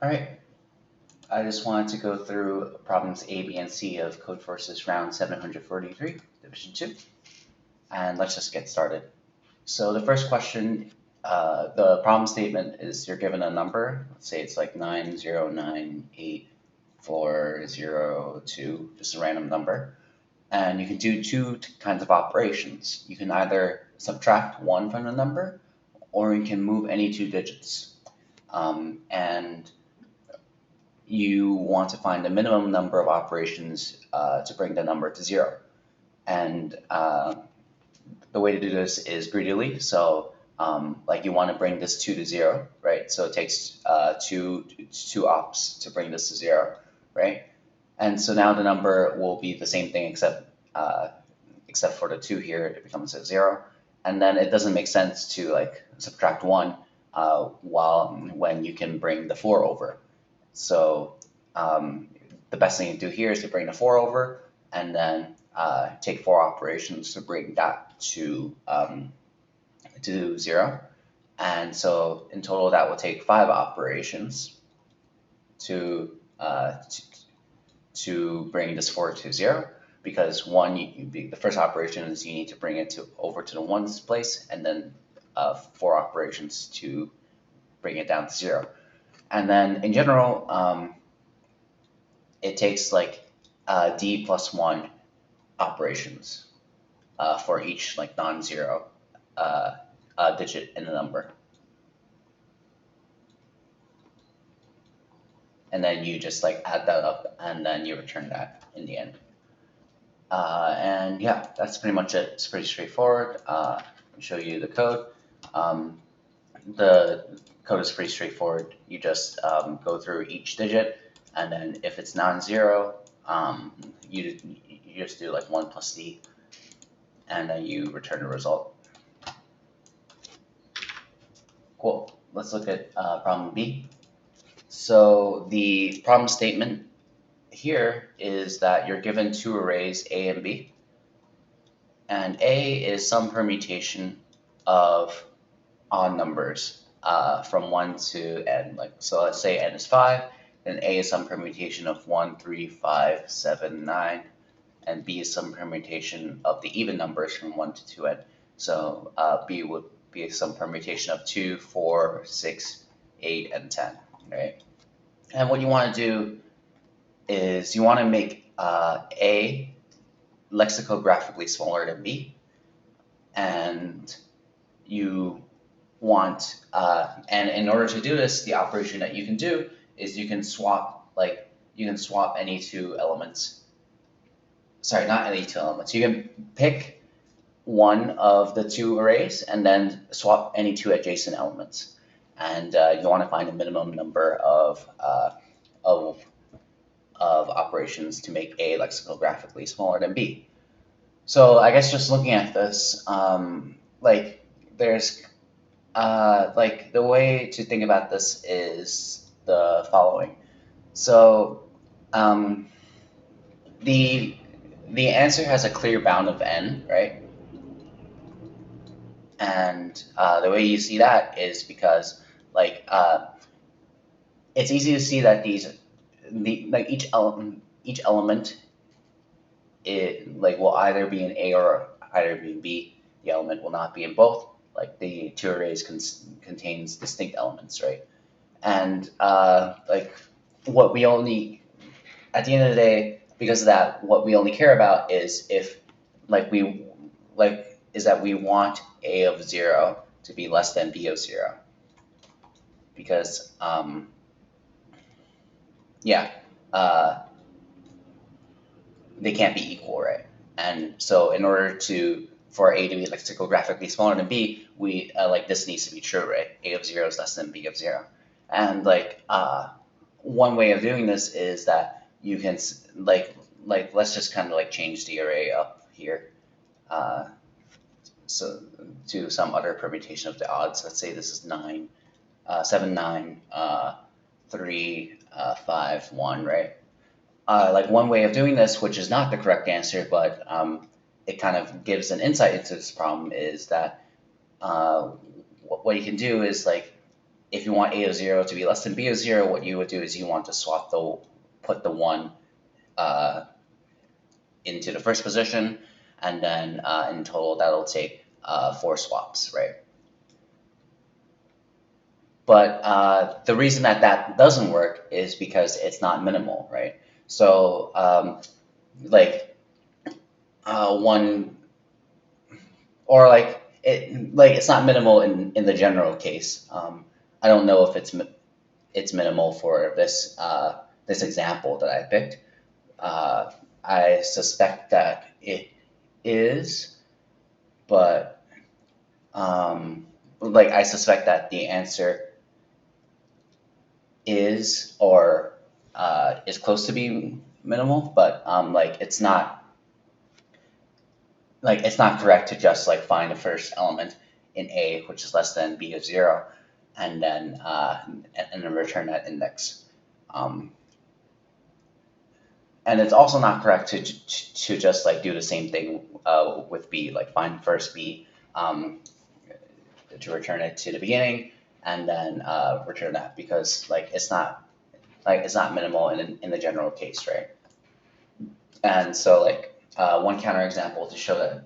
All right, I just wanted to go through problems A, B, and C of Codeforces Round 743, Division 2, and let's just get started. So the first question, the problem statement is you're given a number, let's say it's like 9098402, just a random number, and you can do two kinds of operations. You can either subtract 1 from the number, or you can move any 2 digits. And you want to find the minimum number of operations to bring the number to 0. And the way to do this is greedily. So like you want to bring this 2 to 0, right? So it takes two ops to bring this to 0, right? And so now the number will be the same thing except for the 2 here, it becomes a 0. And then it doesn't make sense to like subtract 1 when you can bring the 4 over. So the best thing to do here is to bring the 4 over and then take 4 operations to bring that to 0. And so in total that will take 5 operations to bring this 4 to 0, because the first operation is you need to bring it over to the 1's place, and then 4 operations to bring it down to 0. And then in general, it takes like d plus 1 operations for each like non-zero digit in the number. And then you just like add that up and then you return that in the end. And yeah, that's pretty much it. It's pretty straightforward. I'll show you the code. The code is pretty straightforward. You just go through each digit, and then if it's non-zero, you just do like 1 plus d, and then you return the result. Cool. Let's look at problem B. So the problem statement here is that you're given 2 arrays, A and B, and A is some permutation of odd numbers from 1 to n. Like, so let's say n is 5, then A is some permutation of 1, 3, 5, 7, 9, and B is some permutation of the even numbers from 1 to 2n. So B would be some permutation of 2, 4, 6, 8, and 10, right? And what you want to do is you want to make A lexicographically smaller than B, and you want, and in order to do this, the operation that you can do is you can swap any 2 elements. Sorry, not any 2 elements. You can pick one of the 2 arrays and then swap any 2 adjacent elements. And you want to find the minimum number of operations to make A lexicographically smaller than B. So I guess just looking at this, there's the way to think about this is the following. So the answer has a clear bound of n, right? And the way you see that is because it's easy to see that each element will either be in A or either be in B. The element will not be in both. Like the 2 arrays contains distinct elements, right? And what we only, at the end of the day, because of that, what we only care about is if that we want A of 0 to be less than B of 0, because they can't be equal, right? And so in order for A to be lexicographically smaller than B, we this needs to be true, right? A of 0 is less than B of 0. And one way of doing this is that you can let's just kind of change the array up here so to some other permutation of the odds. Let's say this is 9, 7, 9, 3, 5, 1, right? One way of doing this, which is not the correct answer, but it kind of gives an insight into this problem, is that what you can do is if you want a of 0 to be less than b of 0, what you would do is you want to put the 1 into the first position, and then in total that'll take 4 swaps, right? But the reason that that doesn't work is because it's not minimal, right? So like one or like it's not minimal in the general case. I don't know if it's minimal for this this example that I picked. I suspect that it is, but like I suspect that the answer is or is close to being minimal, but it's not correct to just like find the first element in A, which is less than b of 0, and then return that index. And it's also not correct to just like do the same thing with B, like find first B to return it to the beginning, and then return that, because it's not minimal in the general case, right? And so one counterexample to show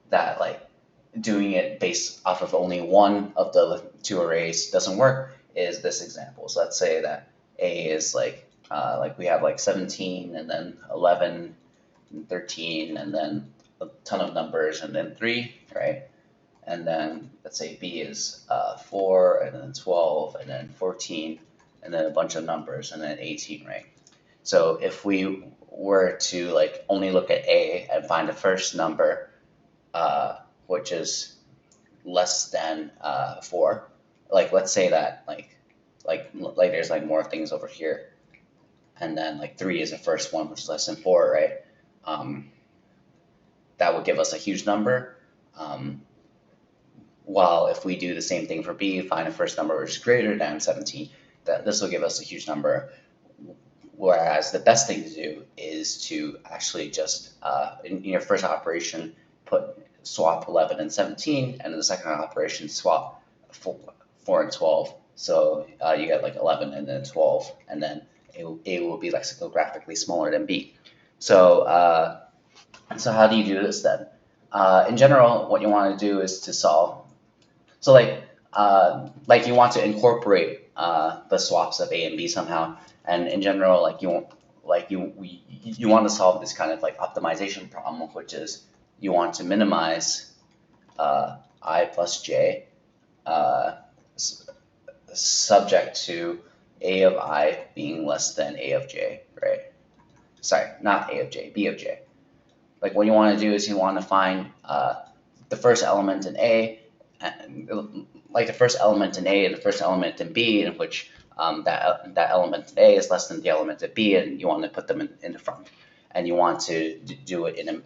that like doing it based off of only one of the two arrays doesn't work is this example. So let's say that A is like we have like 17 and then 11 and 13 and then a ton of numbers and then 3, right? And then let's say B is 4 and then 12 and then 14 and then a bunch of numbers and then 18, right? So if we were to like only look at A and find the first number, which is less than 4, like let's say that like there's like more things over here, and then like 3 is the first one, which is less than 4, right? That would give us a huge number. While if we do the same thing for B, find a first number which is greater than 17, this will give us a huge number. Whereas the best thing to do is to actually just, in your first operation, swap 11 and 17, and in the second operation, swap 4 and 12. So you get like 11 and then 12, and then A will be lexicographically smaller than B. So, so how do you do this then? In general, what you want to do is to solve. So like you want to incorporate the swaps of A and B somehow, and in general, you want to solve this kind of like optimization problem, which is you want to minimize I plus j subject to A of I being less than A of j, right? Sorry, not A of j, B of j. Like what you want to do is you want to find the first element in A, like the first element in A and the first element in B, in which that element in A is less than the element in B, and you want to put them in the front, and you want to do it in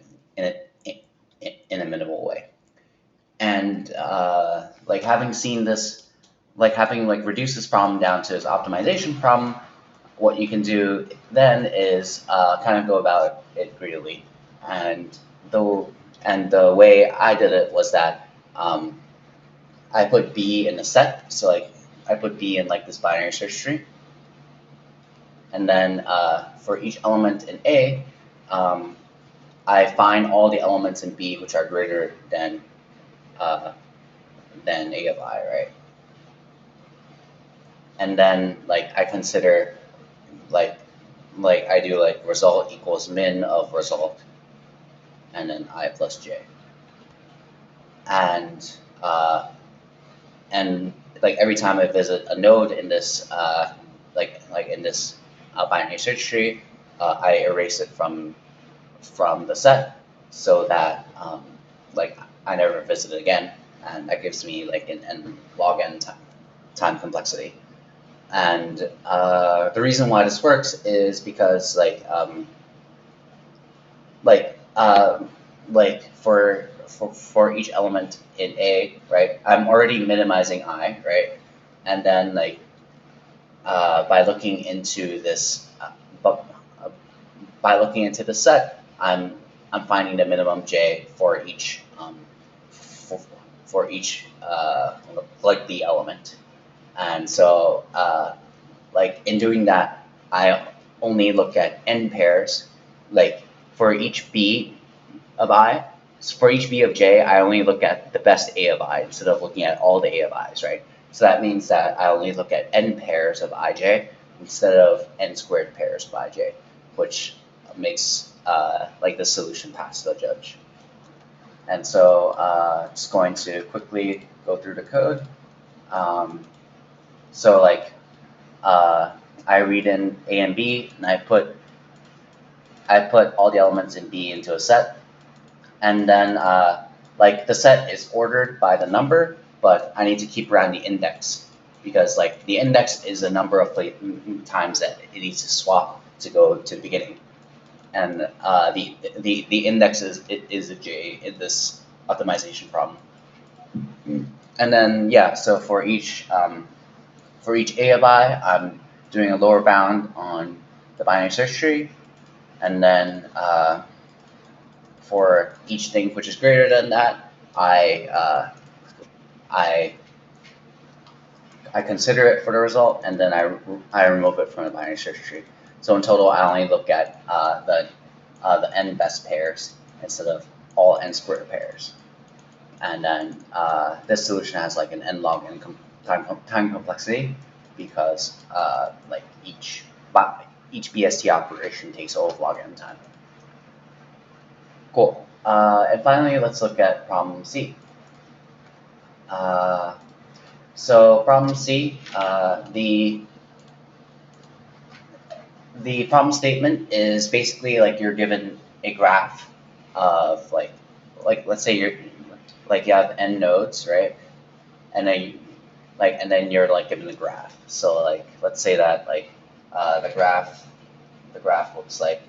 a minimal way. And like having seen this, like having like reduced this problem down to its optimization problem, what you can do then is kind of go about it greedily. And the way I did it was that I put B in a set. So like I put B in like this binary search tree, and then for each element in A, I find all the elements in B which are greater than A of I, right? And then like I consider like I do like result equals min of result, and then I plus j. And like every time I visit a node in this like in this binary search tree, I erase it from the set, so that like I never visit it again, and that gives me like an log n time complexity. And the reason why this works is because for each element in A, right, I'm already minimizing I, right, and then by looking into this by looking into the set, I'm finding the minimum j for each like the element, And so like in doing that, I only look at n pairs. Like for each b of I, for each b of j, I only look at the best a of I instead of looking at all the a of i's, right? So that means that I only look at n pairs of ij instead of n squared pairs of ij, which makes like the solution pass the judge. And so just going to quickly go through the code. So like I read in A and B, and I put all the elements in B into a set, and then like the set is ordered by the number, but I need to keep around the index because like the index is a number of times that it needs to swap to go to the beginning, and the index is a j in this optimization problem. And then yeah, so for each a of I, I'm doing a lower bound on the binary search tree, and then for each thing which is greater than that, I consider it for the result, and then I remove it from the binary search tree. So in total, I only look at the n best pairs instead of all n squared pairs. And then this solution has like an n log n time complexity because like each BST operation takes O of log n time. Cool. And finally, let's look at problem C. So problem C, the problem statement is basically like you're given a graph of like let's say you have n nodes, right? And then you're like given the graph. So like let's say that like the graph looks like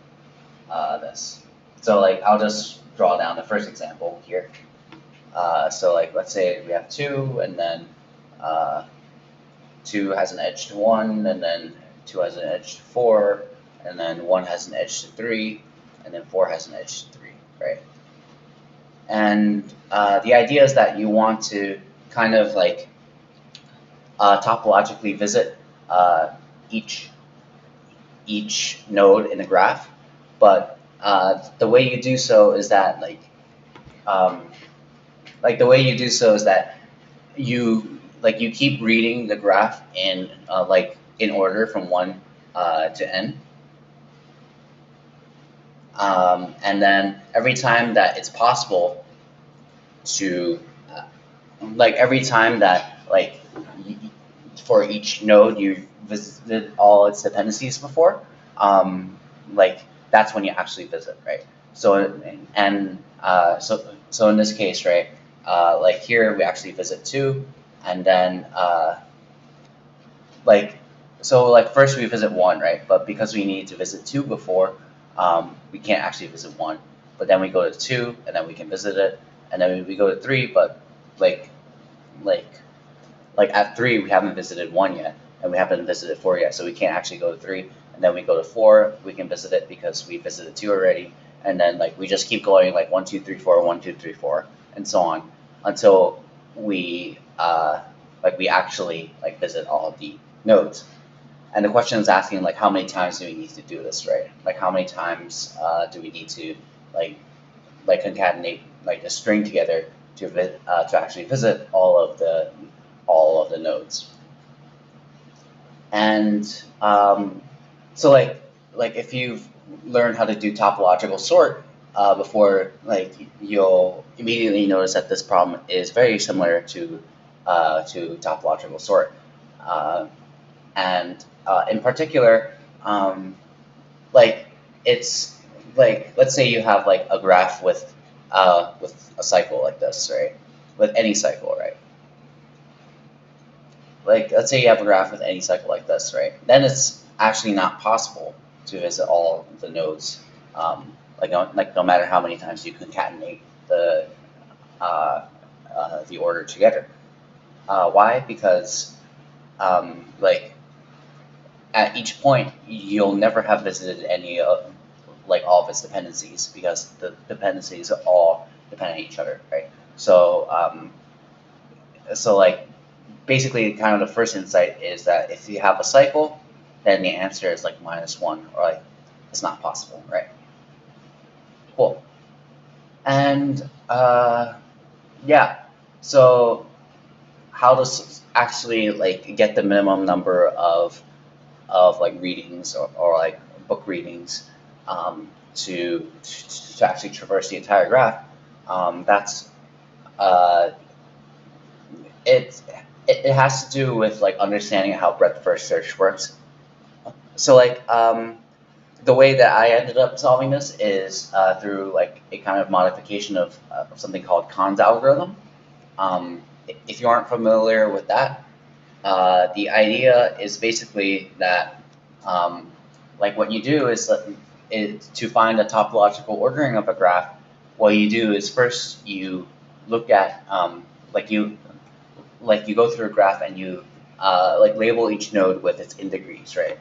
this. So like I'll just draw down the first example here. So like let's say we have 2, and then 2 has an edge to 1, and then 2 has an edge to 4, and then 1 has an edge to 3, and then 4 has an edge to 3, right? And the idea is that you want to kind of like topologically visit each node in the graph, but the way you do so is that the way you do so is that you keep reading the graph in in order from 1 to n, and then every time that it's possible to every time that for each node you visited all its dependencies before, that's when you actually visit, right? So so in this case, right, here we actually visit 2, and then first we visit 1, right? But because we need to visit 2 before, we can't actually visit 1. But then we go to 2, and then we can visit it, and then we go to 3, but at 3 we haven't visited 1 yet, and we haven't visited 4 yet, so we can't actually go to 3. And then we go to 4, we can visit it because we visited 2 already, and then we just keep going 1, 2, 3, 4, 1, 2, 3, 4, and so on until we we actually visit all of the nodes. And the question is asking how many times do we need to do this, right? How many times do we need to concatenate the string together to actually visit all of the nodes. And so if you've learned how to do topological sort before, you'll immediately notice that this problem is very similar to topological sort. And in particular, it's let's say you have a graph with a cycle like this, right? With any cycle, right? Let's say you have a graph with any cycle like this, right? Then it's actually not possible to visit all the nodes, no matter how many times you concatenate the order together. Why? Because at each point you'll never have visited any of all of its dependencies because the dependencies all depend on each other, right? So basically kind of the first insight is that if you have a cycle, then the answer is like -1, or like it's not possible, right? Cool. And yeah, so how to actually like get the minimum number of like readings, or like book readings, to actually traverse the entire graph. That's uh, it, it has to do with like understanding how breadth first search works. So like the way that I ended up solving this is through like a kind of modification of something called Kahn's algorithm. If you aren't familiar with that, the idea is basically that like what you do is to find a topological ordering of a graph. What you do is first you look at like you go through a graph and you like label each node with its in degrees, right?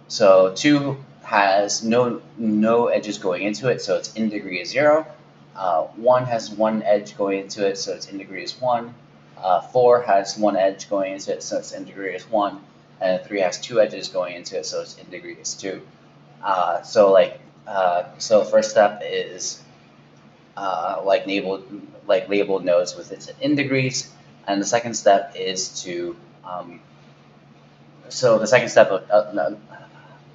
So 2 has no edges going into it, so its in degree is 0. 1 has one edge going into it, so its in degree is 1. 4 has one edge going into it, so its in degree is 1. And 3 has two edges going into it, so its in degree is 2. So first step is labeled nodes with its in degrees, and the second step is to so the second step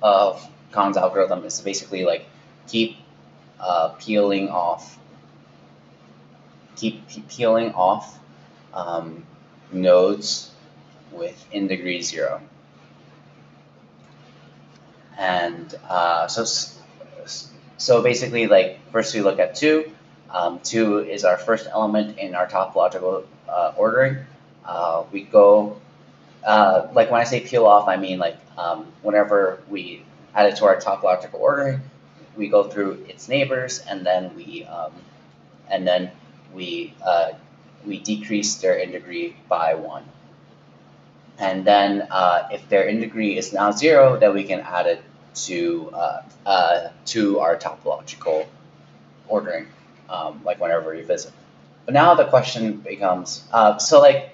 of Kahn's algorithm is to basically like keep peeling off nodes with in degree 0, and so basically like first we look at 2. 2 is our first element in our topological ordering. We go like when I say peel off, I mean like whenever we add it to our topological ordering, we go through its neighbors, and then we decrease their in degree by 1. And then if their in degree is now 0, then we can add it to our topological ordering, like whenever we visit. But now the question becomes, so like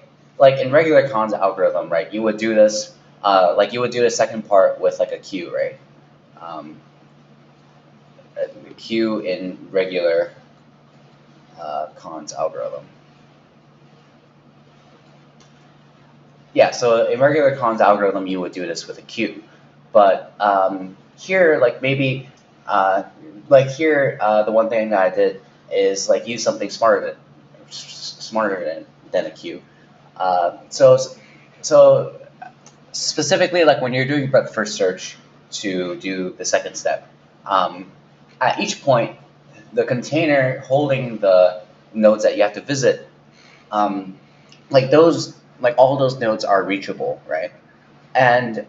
in regular Kahn's algorithm, right? You would do this, like you would do the second part with like a queue, right? A queue in regular Kahn's algorithm. Yeah, so in regular Kahn's algorithm, you would do this with a queue. But here, like maybe, the one thing that I did is like use something smarter than a queue. So specifically, like when you're doing breadth first search to do the second step, at each point, the container holding the nodes that you have to visit, like all those nodes are reachable, right? And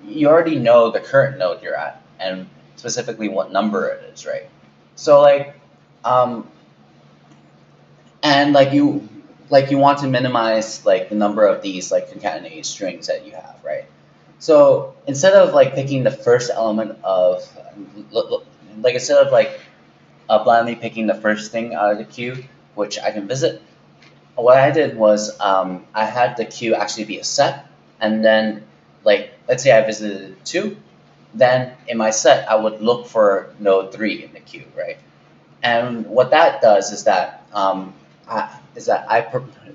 you already know the current node you're at, and specifically what number it is, right? So and you want to minimize like the number of these like concatenated strings that you have, right? So instead of like picking the first element of instead of like blindly picking the first thing out of the queue, which I can visit, what I did was I had the queue actually be a set, and then like let's say I visited 2, then in my set I would look for node 3 in the queue, right? And what that does is that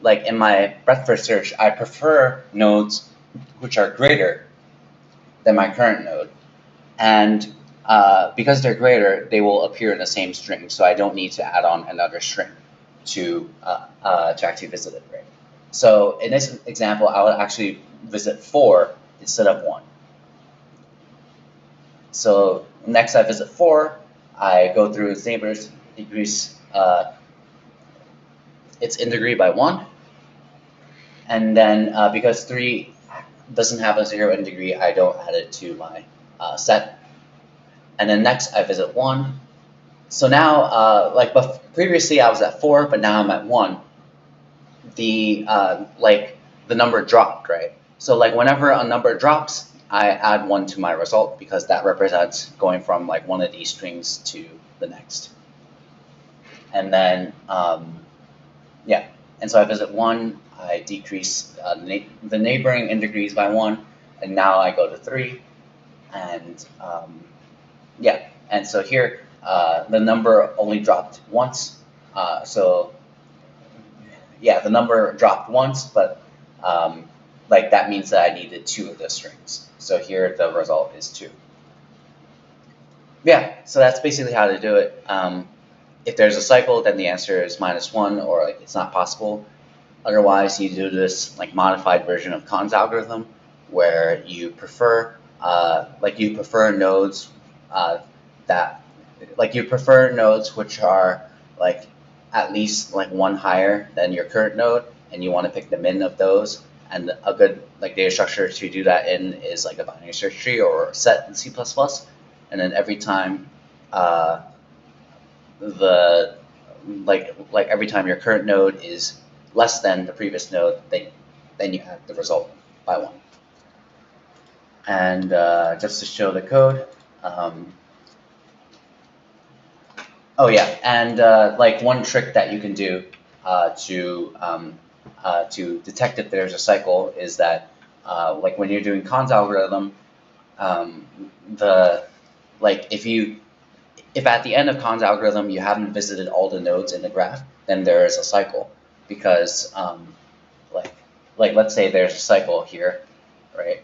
like in my breadth first search, I prefer nodes which are greater than my current node, and because they're greater, they will appear in the same string, so I don't need to add on another string to actually visit it, right? So in this example, I would actually visit 4 instead of 1. So next I visit 4, I go through its neighbors, decrease its in degree by 1, and then because 3 doesn't have a 0 in degree, I don't add it to my set. And then next I visit 1. So now, but previously I was at 4, but now I'm at 1. The number dropped, right? So like whenever a number drops, I add 1 to my result, because that represents going from like one of these strings to the next. And then yeah. And so I visit 1, I decrease the neighboring in degrees by 1, and now I go to 3, and yeah, and so here the number only dropped once. So yeah, the number dropped once, but like that means that I needed 2 of the strings. So here the result is 2. Yeah, so that's basically how to do it. If there's a cycle, then the answer is -1, or like it's not possible. Otherwise, you do this like modified version of Kahn's algorithm, where you prefer nodes that you prefer nodes which are like at least like 1 higher than your current node, and you want to pick the min of those. And a good like data structure to do that in is like a binary search tree or a set in C++. And then every time uh, the every time your current node is less than the previous node, then you add the result by 1. And just to show the code, oh yeah, and like one trick that you can do to detect if there's a cycle is that like when you're doing Kahn's algorithm, um, the like if at the end of Kahn's algorithm you haven't visited all the nodes in the graph, then there is a cycle, because like let's say there's a cycle here, right?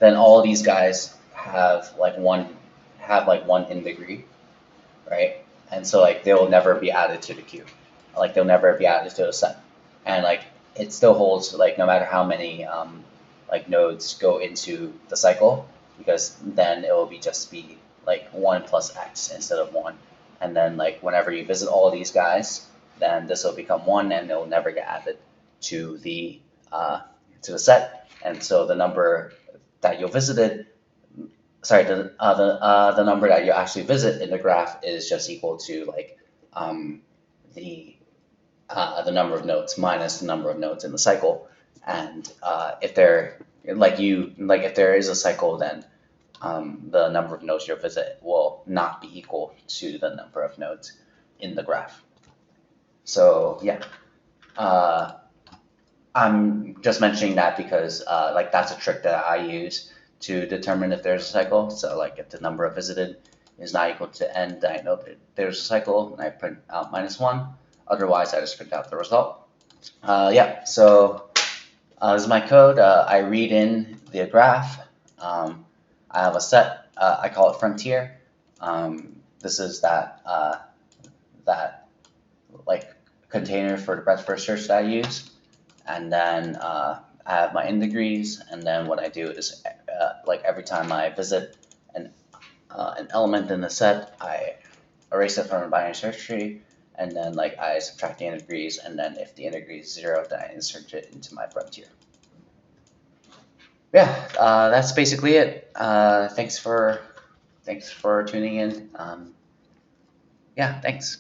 Then all these guys have like one in degree, right? And so like they will never be added to the queue, like they'll never be added to the set, and like it still holds like no matter how many like nodes go into the cycle, because then it will be like 1 plus x instead of 1, and then like whenever you visit all of these guys, then this will become 1 and it will never get added to the uh, set, and so the number that you visited sorry, the number that you actually visit in the graph is just equal to like um, the the number of nodes minus the number of nodes in the cycle. And if there if there is a cycle, then the number of nodes you'll visit will not be equal to the number of nodes in the graph. So yeah, uh, I'm just mentioning that because like that's a trick that I use to determine if there's a cycle. So like if the number of visited is not equal to n, then I know that there's a cycle, and I print out -1. Otherwise, I just print out the result. Yeah, so this is my code. I read in the graph. I have a set. I call it frontier. This is that like container for the breadth first search that I use. And then I have my in degrees, and then what I do is like every time I visit an element in the set, I erase it from a binary search tree, and then like I subtract the in degrees, and then if the in degree is 0, then I insert it into my frontier. Yeah, that's basically it. Thanks for tuning in. Yeah, thanks.